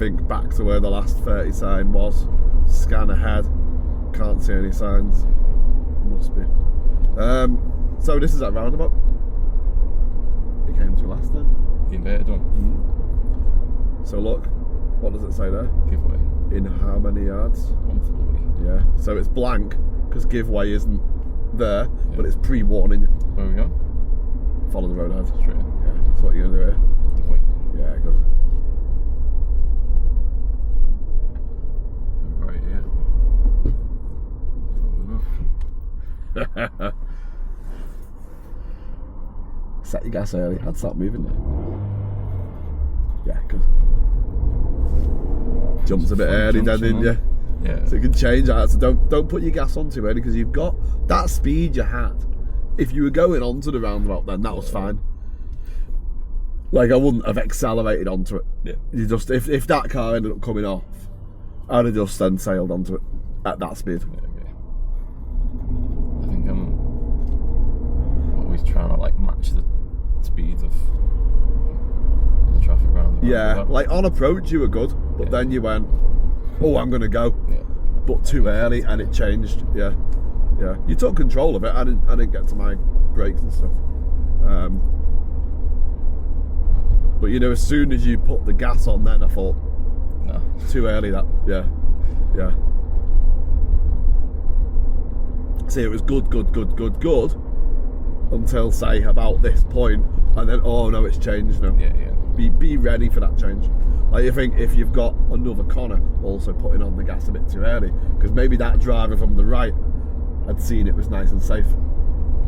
think back to where the last 30 sign was. Scan ahead. Can't see any signs. Must be. So this is at Roundabout. It came to last time. The inverted one. So look, what does it say there? Giveaway. In how many yards? 140. Yeah. So it's blank because giveaway isn't there, but it's pre-warning. Where are we going? Follow the road ahead. Straight. Yeah. That's what you're gonna do here. Giveaway. Yeah, good. Right, yeah. Set your gas early. I'd start moving now. Yeah, good. Jumps a bit early then, didn't you? Yeah. So you can change that. So don't put your gas on too early because you've got that speed you had. If you were going onto the roundabout, then that was fine. Like I wouldn't have accelerated onto it. Yeah. You just if that car ended up coming off, I'd have just then sailed onto it at that speed. Yeah, okay. I think I'm always trying to like match the speeds of the traffic around the roundabout. Yeah, like on approach you were good, but then you went, oh, I'm gonna go, but too early, and it changed. Yeah, yeah. You took control of it. I didn't get to my brakes and stuff. But you know, as soon as you put the gas on, then I thought, No. too early. That, yeah. See, it was good until say about this point, and then oh no, it's changed now. Yeah. Be ready for that change. Like you think if you've got another Connor also putting on the gas a bit too early, because maybe that driver from the right had seen it was nice and safe.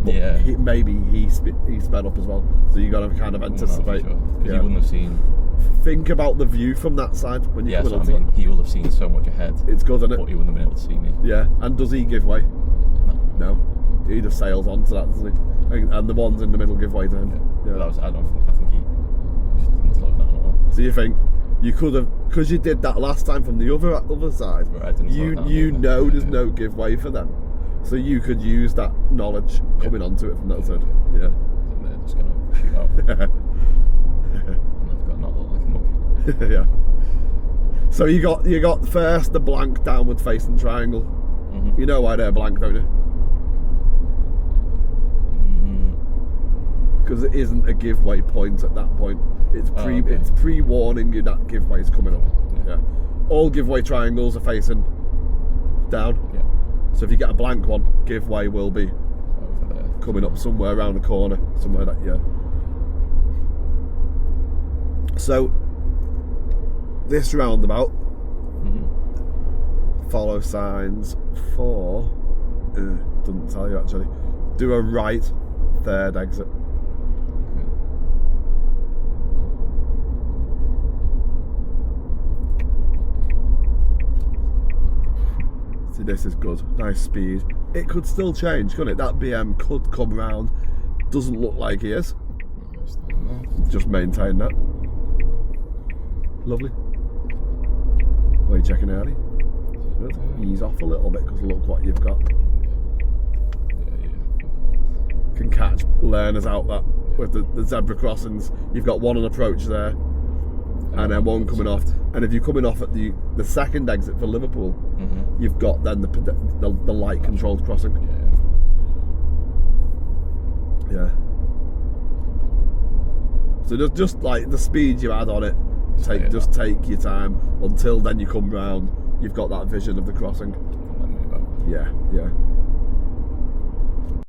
But maybe he sped up as well. So you got to kind of anticipate. Because he wouldn't have seen. Think about the view from that side when you're coming onto it. He will have seen so much ahead. It's good, isn't it? But he wouldn't have been able to see me. Yeah. And does he give way? No. He just sails onto that, doesn't he? And the ones in the middle give way to him. Yeah. But I think he just didn't slow down at all. So you think you could have, because you did that last time from the other side. Right, you know there's no give way for them, so you could use that knowledge coming onto it from that side. Yeah. And they're just gonna shoot out. And I've got not look like a mug. Yeah. So you got first the blank downward facing triangle. Mm-hmm. You know why they're blank, don't you? Because it isn't a giveaway point at that point. It's pre-warning you that giveaway is coming up. Yeah. All giveaway triangles are facing down. Yeah. So if you get a blank one, giveaway will be over there, coming up somewhere around the corner, somewhere that So this roundabout, follow signs for. Doesn't tell you actually. Do a right third exit. See, this is good. Nice speed. It could still change, couldn't it? That BM could come round. Doesn't look like he is. Just maintain that. Lovely. Are you checking early? Good. Ease off a little bit because look what you've got. Can catch learners out that with the zebra crossings. You've got one on approach there, and then one coming off. And if you're coming off at the second exit for Liverpool, you've got then the light controlled crossing. Yeah. So just like the speed you add on it, just take your time until then you come round. You've got that vision of the crossing. Yeah.